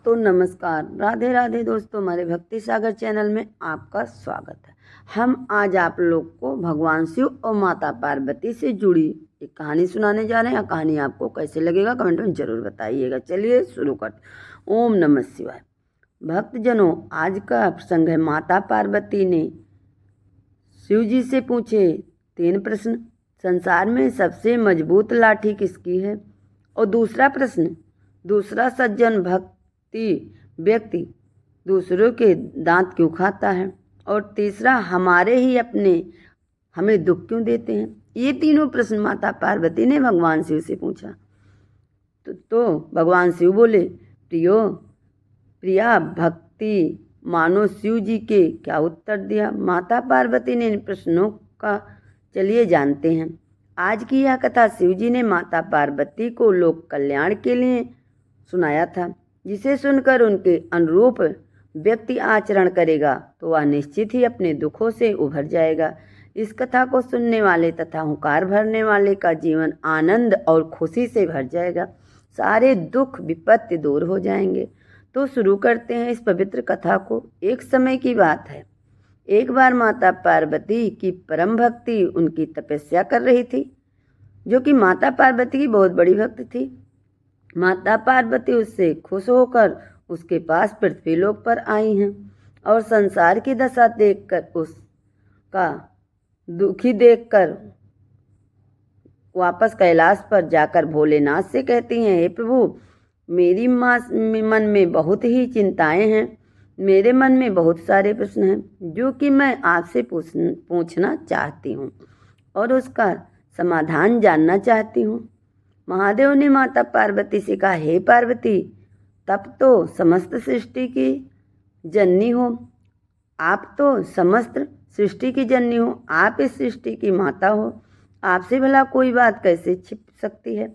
तो नमस्कार, राधे राधे दोस्तों, हमारे भक्ति सागर चैनल में आपका स्वागत है। हम आज आप लोग को भगवान शिव और माता पार्वती से जुड़ी एक कहानी सुनाने जा रहे हैं। कहानी आपको कैसे लगेगा कमेंट में जरूर बताइएगा। चलिए शुरू करते। ओम नमः शिवाय। भक्तजनों, आज का प्रसंग है माता पार्वती ने शिव जी से पूछे 3 प्रश्न। संसार में सबसे मजबूत लाठी किसकी है? और दूसरा प्रश्न, दूसरा सज्जन भक्ति व्यक्ति दूसरों के दांत क्यों खाता है? और तीसरा, हमारे ही अपने हमें दुख क्यों देते हैं? ये तीनों प्रश्न माता पार्वती ने भगवान शिव से पूछा। तो भगवान शिव बोले, प्रिया भक्ति मानो शिव जी के क्या उत्तर दिया। माता पार्वती ने इन प्रश्नों का चलिए जानते हैं। आज की यह कथा शिव जी ने माता पार्वती को लोक कल्याण के लिए सुनाया था, जिसे सुनकर उनके अनुरूप व्यक्ति आचरण करेगा तो वह निश्चित ही अपने दुखों से उभर जाएगा। इस कथा को सुनने वाले तथा हुंकार भरने वाले का जीवन आनंद और खुशी से भर जाएगा। सारे दुख विपत्ति दूर हो जाएंगे। तो शुरू करते हैं इस पवित्र कथा को। एक समय की बात है, एक बार माता पार्वती की परम भक्ति उनकी तपस्या कर रही थी, जो कि माता पार्वती की बहुत बड़ी भक्त थी। माता पार्वती उससे खुश होकर उसके पास पृथ्वीलोक पर आई हैं और संसार की दशा देखकर उसका दुखी देखकर वापस कैलाश पर जाकर भोलेनाथ से कहती हैं, हे प्रभु, मेरी मन में बहुत ही चिंताएं हैं। मेरे मन में बहुत सारे प्रश्न हैं जो कि मैं आपसे पूछना चाहती हूँ और उसका समाधान जानना चाहती हूँ। महादेव ने माता पार्वती से कहा, हे पार्वती, तब तो समस्त सृष्टि की जननी हो। आप तो समस्त सृष्टि की जननी हो। आप इस सृष्टि की माता हो। आपसे भला कोई बात कैसे छिप सकती है?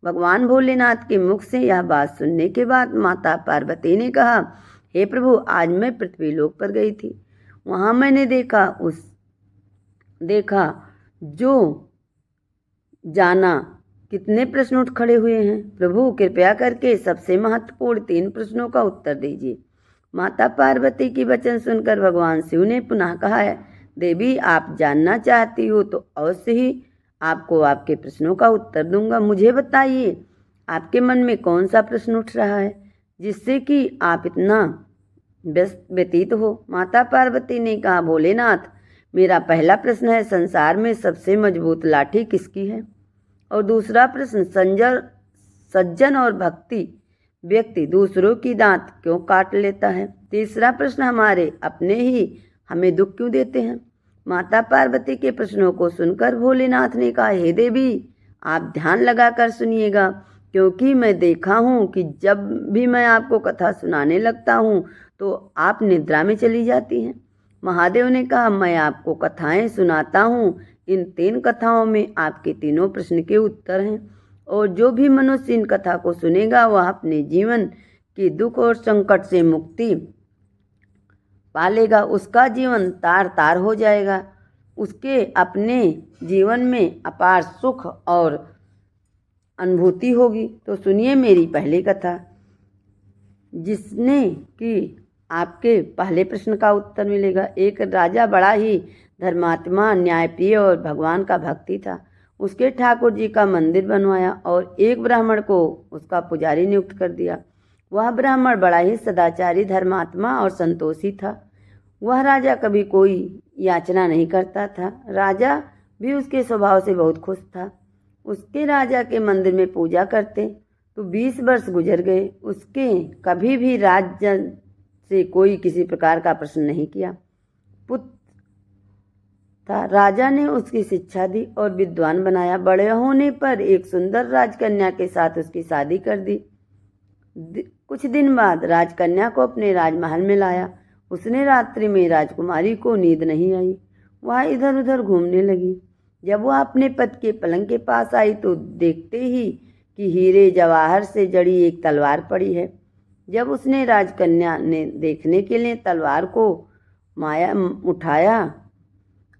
भगवान भोलेनाथ के मुख से यह बात सुनने के बाद माता पार्वती ने कहा, हे प्रभु, आज मैं पृथ्वीलोक पर गई थी। वहाँ मैंने देखा जो जाना कितने प्रश्न उठ खड़े हुए हैं। प्रभु, कृपया करके सबसे महत्वपूर्ण 3 प्रश्नों का उत्तर दीजिए। माता पार्वती की वचन सुनकर भगवान शिव ने पुनः कहा है, देवी, आप जानना चाहती हो तो अवश्य ही आपको आपके प्रश्नों का उत्तर दूंगा। मुझे बताइए, आपके मन में कौन सा प्रश्न उठ रहा है जिससे कि आप इतना व्यतीत हो? माता पार्वती ने कहा, भोलेनाथ, मेरा पहला प्रश्न है, संसार में सबसे मजबूत लाठी किसकी है? और दूसरा प्रश्न, सज्जन और भक्ति व्यक्ति दूसरों की दांत क्यों काट लेता है? तीसरा प्रश्न, हमारे अपने ही हमें दुख क्यों देते हैं? माता पार्वती के प्रश्नों को सुनकर भोलेनाथ ने कहा, हे देवी, आप ध्यान लगाकर सुनिएगा, क्योंकि मैं देखा हूँ कि जब भी मैं आपको कथा सुनाने लगता हूँ तो आप निद्रा में चली जाती हैं। महादेव ने कहा, मैं आपको कथाएं सुनाता हूँ। इन 3 कथाओं में आपके तीनों प्रश्न के उत्तर हैं, और जो भी मनुष्य इन कथा को सुनेगा वह अपने जीवन की दुख और संकट से मुक्ति पालेगा। उसका जीवन तार तार हो जाएगा। उसके अपने जीवन में अपार सुख और अनुभूति होगी। तो सुनिए मेरी पहली कथा, जिसने कि आपके पहले प्रश्न का उत्तर मिलेगा। एक राजा बड़ा ही धर्मात्मा, न्यायप्रिय और भगवान का भक्ति था। उसके ठाकुर जी का मंदिर बनवाया और एक ब्राह्मण को उसका पुजारी नियुक्त कर दिया। वह ब्राह्मण बड़ा ही सदाचारी, धर्मात्मा और संतोषी था। वह राजा कभी कोई याचना नहीं करता था। राजा भी उसके स्वभाव से बहुत खुश था। उसके राजा के मंदिर में पूजा करते तो 20 वर्ष गुजर गए। उसके कभी भी राज्य से कोई किसी प्रकार का प्रश्न नहीं किया। पुत्र था। राजा ने उसकी शिक्षा दी और विद्वान बनाया। बड़े होने पर एक सुंदर राजकन्या के साथ उसकी शादी कर दी। कुछ दिन बाद राजकन्या को अपने राजमहल में लाया। उसने रात्रि में राजकुमारी को नींद नहीं आई। वह इधर उधर घूमने लगी। जब वह अपने पति के पलंग के पास आई तो देखते ही कि हीरे जवाहर से जड़ी एक तलवार पड़ी है। जब उसने राजकन्या ने देखने के लिए तलवार को उठाया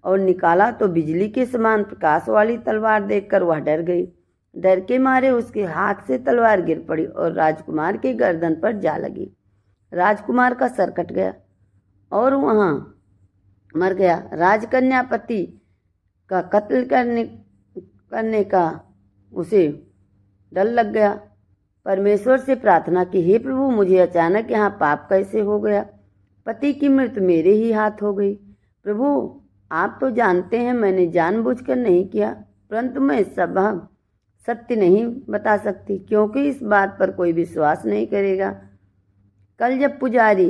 और निकाला तो बिजली के समान प्रकाश वाली तलवार देखकर वह डर गई। डर के मारे उसके हाथ से तलवार गिर पड़ी और राजकुमार के गर्दन पर जा लगी। राजकुमार का सर कट गया और वहाँ मर गया। राजकन्या पति का कत्ल करने का उसे डर लग गया। परमेश्वर से प्रार्थना की, हे प्रभु, मुझे अचानक यहाँ पाप कैसे हो गया? पति की मृत्यु मेरे ही हाथ हो गई। प्रभु, आप तो जानते हैं मैंने जानबूझकर नहीं किया, परंतु मैं सब सत्य नहीं बता सकती क्योंकि इस बात पर कोई विश्वास नहीं करेगा। कल जब पुजारी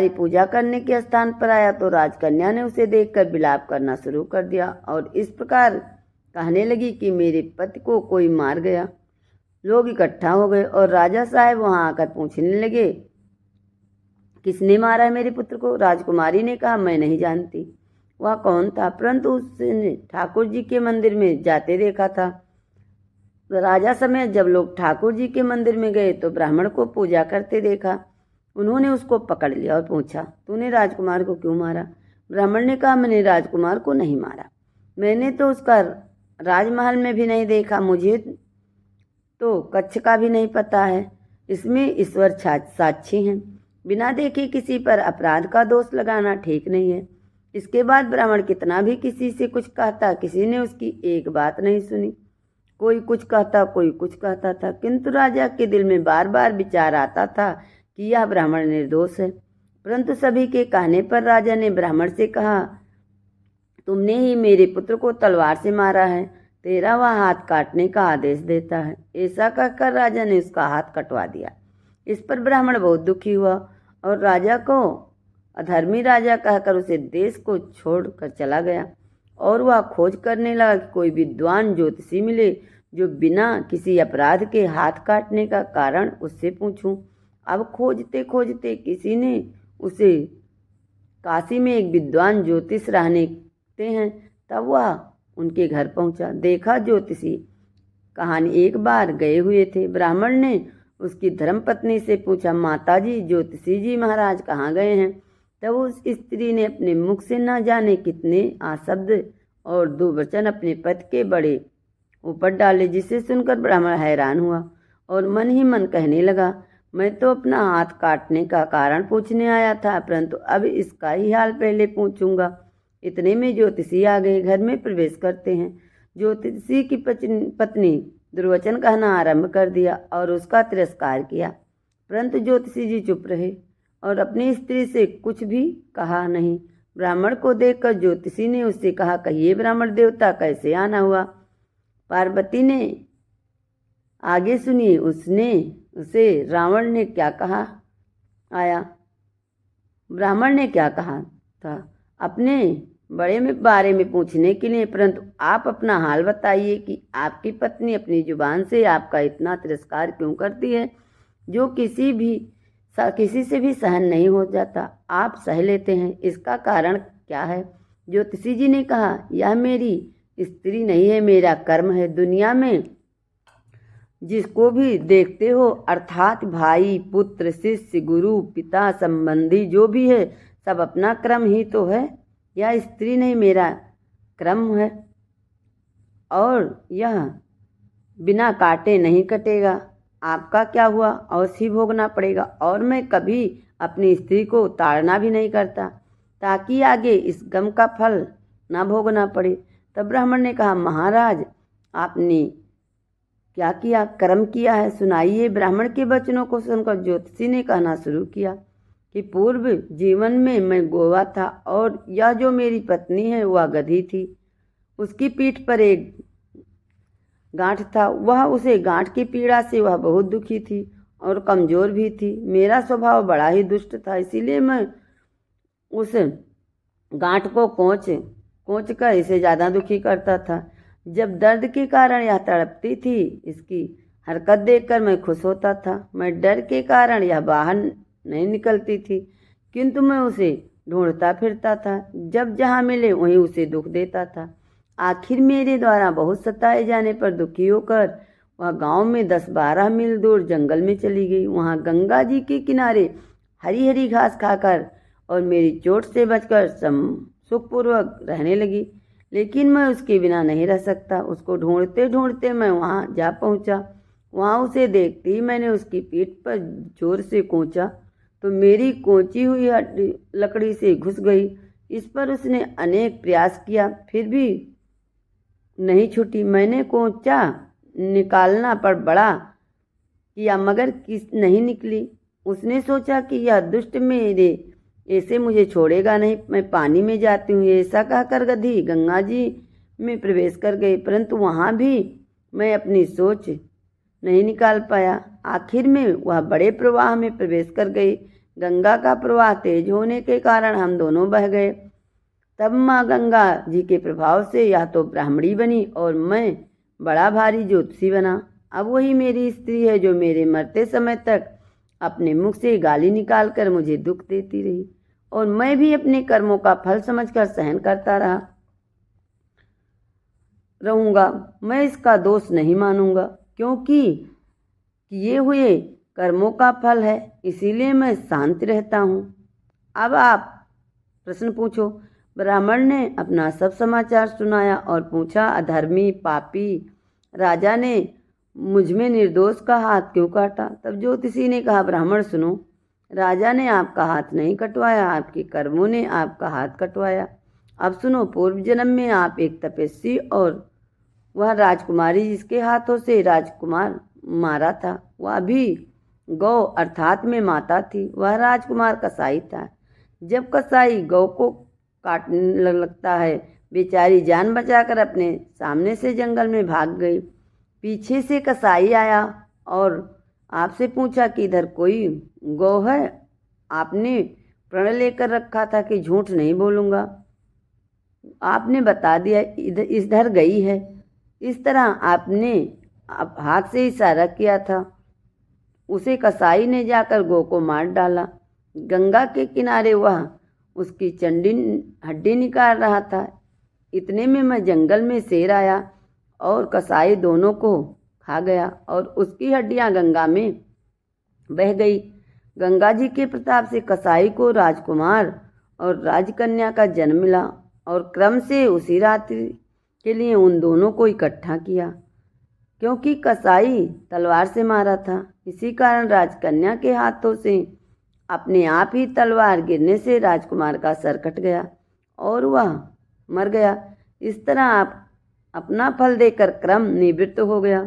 पूजा करने के स्थान पर आया तो राजकन्या ने उसे देखकर विलाप करना शुरू कर दिया और इस प्रकार कहने लगी कि मेरे पति को कोई मार गया। लोग इकट्ठा हो गए और राजा साहब वहां आकर पूछने लगे, किसने मारा है मेरे पुत्र को? राजकुमारी ने कहा, मैं नहीं जानती वह कौन था, परंतु उसने ठाकुर जी के मंदिर में जाते देखा था। राजा समेत जब लोग ठाकुर जी के मंदिर में गए तो ब्राह्मण को पूजा करते देखा। उन्होंने उसको पकड़ लिया और पूछा, तूने राजकुमार को क्यों मारा? ब्राह्मण ने कहा, मैंने राजकुमार को नहीं मारा, मैंने तो उसका राजमहल में भी नहीं देखा, मुझे तो कच्छ का भी नहीं पता है, इसमें ईश्वर साक्षी हैं। बिना देखे किसी पर अपराध का दोष लगाना ठीक नहीं है। इसके बाद ब्राह्मण कितना भी किसी से कुछ कहता, किसी ने उसकी एक बात नहीं सुनी। कोई कुछ कहता, कोई कुछ कहता था, किंतु राजा के दिल में बार बार विचार आता था कि यह ब्राह्मण निर्दोष है। परंतु सभी के कहने पर राजा ने ब्राह्मण से कहा, तुमने ही मेरे पुत्र को तलवार से मारा है, तेरा वह हाथ काटने का आदेश देता है। ऐसा कहकर राजा ने उसका हाथ कटवा दिया। इस पर ब्राह्मण बहुत दुखी हुआ और राजा को अधर्मी राजा कहकर उसे देश को छोड़कर चला गया और वह खोज करने लगा कि कोई विद्वान ज्योतिषी मिले जो बिना किसी अपराध के हाथ काटने का कारण उससे पूछूं। अब खोजते खोजते किसी ने उसे काशी में एक विद्वान ज्योतिष रहते हैं, तब वह उनके घर पहुंचा। देखा ज्योतिषी कहानी एक बार गए हुए थे। ब्राह्मण ने उसकी धर्मपत्नी से पूछा, माताजी, ज्योतिषी जी महाराज कहाँ गए हैं? तब उस स्त्री ने अपने मुख से न जाने कितने आशब्द और दुर्वचन अपने पति के बड़े ऊपर डाले, जिसे सुनकर ब्राह्मण हैरान हुआ और मन ही मन कहने लगा, मैं तो अपना हाथ काटने का कारण पूछने आया था, परंतु अब इसका ही हाल पहले पूछूंगा। इतने में ज्योतिषी आ गए। घर में प्रवेश करते हैं ज्योतिषी की पत्नी दुर्वचन कहना आरंभ कर दिया और उसका तिरस्कार किया, परंतु ज्योतिषी जी चुप रहे और अपनी स्त्री से कुछ भी कहा नहीं। ब्राह्मण को देखकर ज्योतिषी ने उससे कहा, कहिए ब्राह्मण देवता, कैसे आना हुआ? पार्वती ने आगे सुनिए, उसे रावण ने क्या कहा आया। ब्राह्मण ने क्या कहा था अपने बड़े में बारे में पूछने के लिए, परंतु आप अपना हाल बताइए कि आपकी पत्नी अपनी जुबान से आपका इतना तिरस्कार क्यों करती है, जो किसी से भी सहन नहीं हो जाता, आप सह लेते हैं, इसका कारण क्या है? ज्योतिषी जी ने कहा, यह मेरी स्त्री नहीं है, मेरा कर्म है। दुनिया में जिसको भी देखते हो, अर्थात भाई, पुत्र, शिष्य, गुरु, पिता, संबंधी जो भी है, सब अपना क्रम ही तो है। यह स्त्री नहीं, मेरा क्रम है और यह बिना काटे नहीं कटेगा। आपका क्या हुआ, अवश्य भोगना पड़ेगा और मैं कभी अपनी स्त्री को ताड़ना भी नहीं करता, ताकि आगे इस गम का फल ना भोगना पड़े। तब ब्राह्मण ने कहा, महाराज, आपने क्या किया, कर्म किया है, सुनाइए। ब्राह्मण के वचनों को सुनकर ज्योतिषी ने कहना शुरू किया कि पूर्व जीवन में मैं गोवा था और यह जो मेरी पत्नी है वह गधी थी। उसकी पीठ पर एक गांठ था, वह उसे गांठ की पीड़ा से वह बहुत दुखी थी और कमजोर भी थी। मेरा स्वभाव बड़ा ही दुष्ट था, इसीलिए मैं उस गांठ को कोंच कर इसे ज़्यादा दुखी करता था। जब दर्द के कारण यह तड़पती थी, इसकी हरकत देखकर मैं खुश होता था। मैं डर के कारण यह बाहर नहीं निकलती थी, किंतु मैं उसे ढूंढता फिरता था। जब जहाँ मिले वहीं उसे दुख देता था। आखिर मेरे द्वारा बहुत सताए जाने पर दुखी होकर वह गांव में 10-12 मील दूर जंगल में चली गई। वहाँ गंगा जी के किनारे हरी हरी घास खाकर और मेरी चोट से बचकर सुखपूर्वक रहने लगी। लेकिन मैं उसके बिना नहीं रह सकता। उसको ढूंढते ढूंढते मैं वहाँ जा पहुँचा। वहाँ उसे देखते ही मैंने उसकी पीठ पर जोर से कोंचा तो मेरी कोंची हुई हड्डी लकड़ी से घुस गई। इस पर उसने अनेक प्रयास किया, फिर भी नहीं छूटी। मैंने कोंचा निकालना पर बड़ा किया मगर किस नहीं निकली। उसने सोचा कि यह दुष्ट मेरे ऐसे मुझे छोड़ेगा नहीं, मैं पानी में जाती हूँ। ऐसा कहकर गधी गंगा जी में प्रवेश कर गई, परंतु वहाँ भी मैं अपनी सोच नहीं निकाल पाया। आखिर में वह बड़े प्रवाह में प्रवेश कर गई। गंगा का प्रवाह तेज होने के कारण हम दोनों बह गए। तब माँ गंगा जी के प्रभाव से यह तो ब्राह्मणी बनी और मैं बड़ा भारी ज्योतिषी बना। अब वही मेरी स्त्री है जो मेरे मरते समय तक अपने मुख से गाली निकालकर मुझे दुख देती रही और मैं भी अपने कर्मों का फल समझकर सहन करता रहूँगा। मैं इसका दोष नहीं मानूंगा, क्योंकि किए हुए कर्मों का फल है, इसीलिए मैं शांत रहता हूँ। अब आप प्रश्न पूछो। ब्राह्मण ने अपना सब समाचार सुनाया और पूछा, अधर्मी पापी राजा ने मुझ में निर्दोष का हाथ क्यों काटा? तब ज्योतिषी ने कहा, ब्राह्मण सुनो, राजा ने आपका हाथ नहीं कटवाया, आपके कर्मों ने आपका हाथ कटवाया। अब सुनो, पूर्व जन्म में आप एक तपस्वी और वह राजकुमारी जिसके हाथों से राजकुमार मारा था, वह भी गौ अर्थात में माता थी। वह राजकुमार कसाई था। जब कसाई गौ को काटने लगता है, बेचारी जान बचाकर अपने सामने से जंगल में भाग गई। पीछे से कसाई आया और आपसे पूछा कि इधर कोई गौ है? आपने प्रण लेकर रखा था कि झूठ नहीं बोलूँगा। आपने बता दिया इधर गई है। इस तरह आपने हाथ से इशारा किया था। उसे कसाई ने जाकर गौ को मार डाला। गंगा के किनारे वह उसकी चंडी हड्डी निकाल रहा था। इतने में मैं जंगल में शेर आया और कसाई दोनों को खा गया और उसकी हड्डियां गंगा में बह गई। गंगा जी के प्रताप से कसाई को राजकुमार और राजकन्या का जन्म मिला और क्रम से उसी रात्रि के लिए उन दोनों को इकट्ठा किया। क्योंकि कसाई तलवार से मारा था, इसी कारण राजकन्या के हाथों से अपने आप ही तलवार गिरने से राजकुमार का सर कट गया और वह मर गया। इस तरह आप अपना फल देकर क्रम निवृत्त हो गया।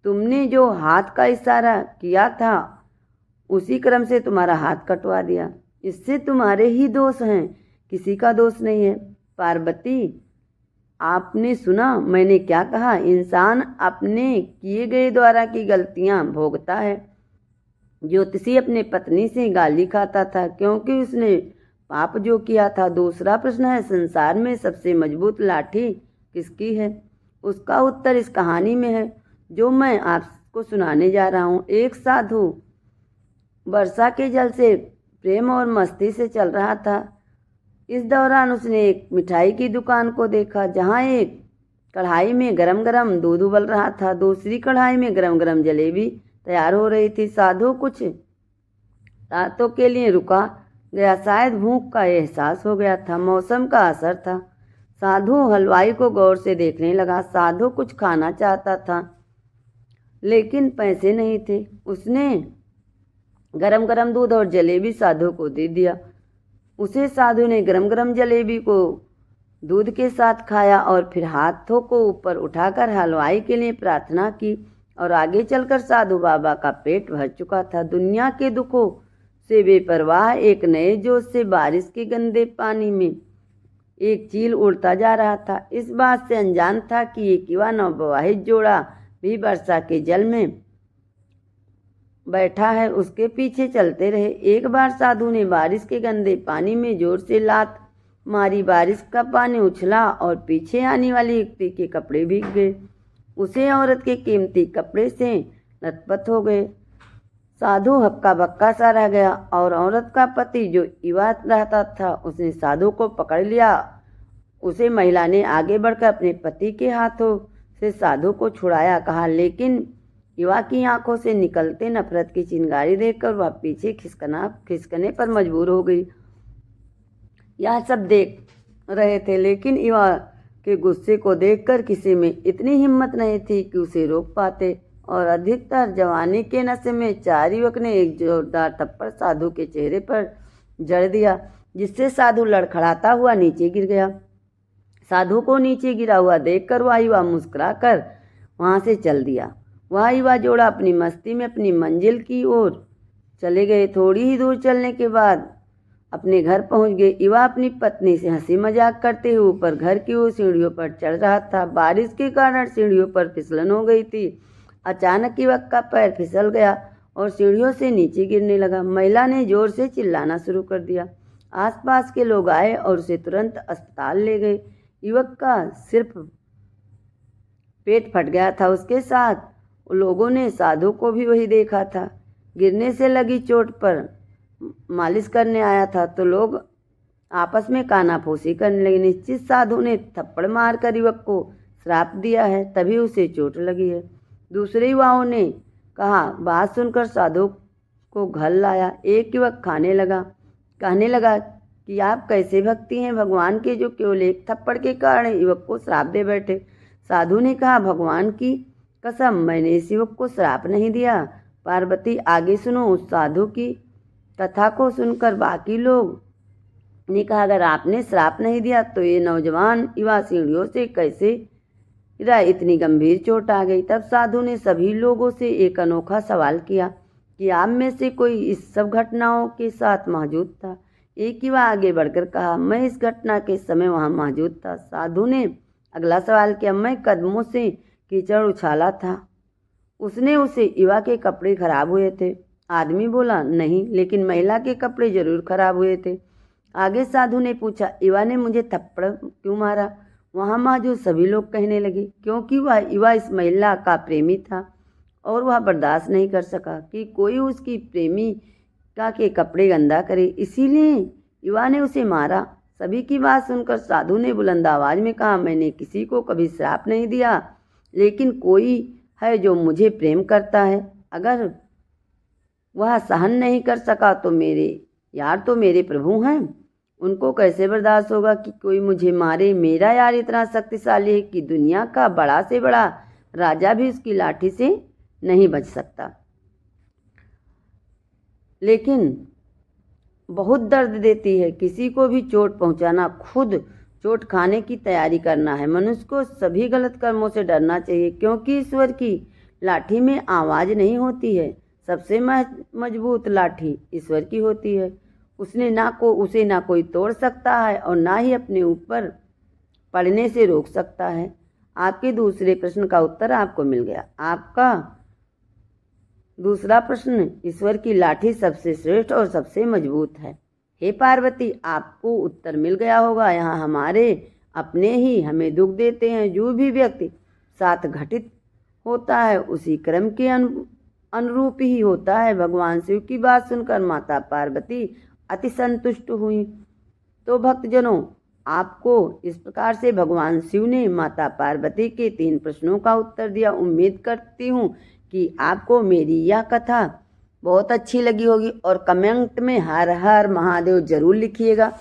तुमने जो हाथ का इशारा किया था उसी क्रम से तुम्हारा हाथ कटवा दिया। इससे तुम्हारे ही दोष हैं, किसी का दोष नहीं है। पार्वती, आपने सुना मैंने क्या कहा? इंसान अपने किए गए द्वारा की गलतियां भोगता है। ज्योतिषी अपने पत्नी से गाली खाता था क्योंकि उसने पाप जो किया था। दूसरा प्रश्न है, संसार में सबसे मजबूत लाठी किसकी है? उसका उत्तर इस कहानी में है जो मैं आपको सुनाने जा रहा हूँ। एक साधु वर्षा के जल से प्रेम और मस्ती से चल रहा था। इस दौरान उसने एक मिठाई की दुकान को देखा जहाँ एक कढ़ाई में गरम गरम दूध उबल रहा था, दूसरी कढ़ाई में गरम गरम जलेबी तैयार हो रही थी। साधु कुछ रातों के लिए रुका गया, शायद भूख का एहसास हो गया था, मौसम का असर था। साधु हलवाई को गौर से देखने लगा। साधु कुछ खाना चाहता था लेकिन पैसे नहीं थे। उसने गरम गरम दूध और जलेबी साधु को दे दिया। उसे साधु ने गरम गरम जलेबी को दूध के साथ खाया और फिर हाथों को ऊपर उठाकर हलवाई के लिए प्रार्थना की और आगे चलकर साधु बाबा का पेट भर चुका था। दुनिया के दुखों से बेपरवाह एक नए जोश से बारिश के गंदे पानी में एक चील उड़ता जा रहा था। इस बात से अनजान था कि एक युवा नवविवाहित जोड़ा भी वर्षा के जल में बैठा है, उसके पीछे चलते रहे। एक बार साधु ने बारिश के गंदे पानी में जोर से लात मारी। बारिश का पानी उछला और पीछे आने वाली युवती के कपड़े भीग गए। उसे औरत के कीमती कपड़े से लथपथ हो गए। साधु हक्का बक्का सा रह गया और औरत का पति जो युवा रहता था उसने साधु को पकड़ लिया। उसे महिला ने आगे बढ़कर अपने पति के हाथों से साधु को छुड़ाया। कहा, लेकिन युवा की आंखों से निकलते नफरत की चिंगारी देखकर वह पीछे खिसकने पर मजबूर हो गई। यह सब देख रहे थे लेकिन युवा के गुस्से को देखकर किसी में इतनी हिम्मत नहीं थी कि उसे रोक पाते और अधिकतर जवानी के नशे में चार युवक ने एक जोरदार थप्पड़ साधु के चेहरे पर जड़ दिया, जिससे साधु लड़खड़ाता हुआ नीचे गिर गया। साधु को नीचे गिरा हुआ देखकर वह युवा मुस्कुराकर वहाँ से चल दिया। वह युवा जोड़ा अपनी मस्ती में अपनी मंजिल की ओर चले गए। थोड़ी ही दूर चलने के बाद अपने घर पहुंच गए। युवा अपनी पत्नी से हंसी मजाक करते हुए ऊपर घर की ओर सीढ़ियों पर चढ़ रहा था। बारिश के कारण सीढ़ियों पर फिसलन हो गई थी। अचानक युवक का पैर फिसल गया और सीढ़ियों से नीचे गिरने लगा। महिला ने जोर से चिल्लाना शुरू कर दिया। आसपास के लोग आए और उसे तुरंत अस्पताल ले गए। युवक का सिर्फ पेट फट गया था। उसके साथ लोगों ने साधु को भी वही देखा था। गिरने से लगी चोट पर मालिश करने आया था तो लोग आपस में कानाफूसी करने लगे। निश्चित साधु ने थप्पड़ मारकर युवक को श्राप दिया है, तभी उसे चोट लगी है। दूसरे युवाओं ने कहा। बात सुनकर साधु को घर लाया। एक युवक कहने लगा कि आप कैसे भक्ति हैं भगवान के, जो केवल एक थप्पड़ के कारण युवक को श्राप दे बैठे। साधु ने कहा, भगवान की कसम, मैंने इस युवक को श्राप नहीं दिया। पार्वती, आगे सुनो। उस साधु की कथा को सुनकर बाकी लोग ने कहा, अगर आपने श्राप नहीं दिया तो ये नौजवान युवा सीढ़ियों से कैसे गिरा? इतनी गंभीर चोट आ गई। तब साधु ने सभी लोगों से एक अनोखा सवाल किया कि आप में से कोई इस सब घटनाओं के साथ मौजूद था? एक युवा आगे बढ़कर कहा, मैं इस घटना के समय वहां मौजूद था। साधु ने अगला सवाल किया, मैं कदमों से कीचड़ उछाला था, उसने उसे युवा के कपड़े खराब हुए थे? आदमी बोला, नहीं, लेकिन महिला के कपड़े जरूर खराब हुए थे। आगे साधु ने पूछा, युवा ने मुझे थप्पड़ क्यों मारा? वहाँ मौजूद सभी लोग कहने लगे, क्योंकि वह युवा इस महिला का प्रेमी था और वह बर्दाश्त नहीं कर सका कि कोई उसकी प्रेमिका के कपड़े गंदा करे, इसीलिए युवा ने उसे मारा। सभी की बात सुनकर साधु ने बुलंद आवाज में कहा, मैंने किसी को कभी श्राप नहीं दिया, लेकिन कोई है जो मुझे प्रेम करता है। अगर वह सहन नहीं कर सका तो मेरे प्रभु हैं, उनको कैसे बर्दाश्त होगा कि कोई मुझे मारे? मेरा यार इतना शक्तिशाली है कि दुनिया का बड़ा से बड़ा राजा भी उसकी लाठी से नहीं बच सकता, लेकिन बहुत दर्द देती है। किसी को भी चोट पहुंचाना, खुद चोट खाने की तैयारी करना है। मनुष्य को सभी गलत कर्मों से डरना चाहिए, क्योंकि ईश्वर की लाठी में आवाज़ नहीं होती है। सबसे मजबूत लाठी ईश्वर की होती है। उसे ना कोई तोड़ सकता है और ना ही अपने ऊपर पड़ने से रोक सकता है। आपके दूसरे प्रश्न का उत्तर आपको मिल गया। आपका दूसरा प्रश्न, ईश्वर की लाठी सबसे श्रेष्ठ और सबसे मजबूत है। हे पार्वती, आपको उत्तर मिल गया होगा। यहाँ हमारे अपने ही हमें दुख देते हैं। जो भी व्यक्ति साथ घटित होता है उसी क्रम के अनुरूप ही होता है। भगवान शिव की बात सुनकर माता पार्वती अति संतुष्ट हुई। तो भक्तजनों, आपको इस प्रकार से भगवान शिव ने माता पार्वती के 3 प्रश्नों का उत्तर दिया। उम्मीद करती हूँ कि आपको मेरी यह कथा बहुत अच्छी लगी होगी और कमेंट में हर हर महादेव जरूर लिखिएगा।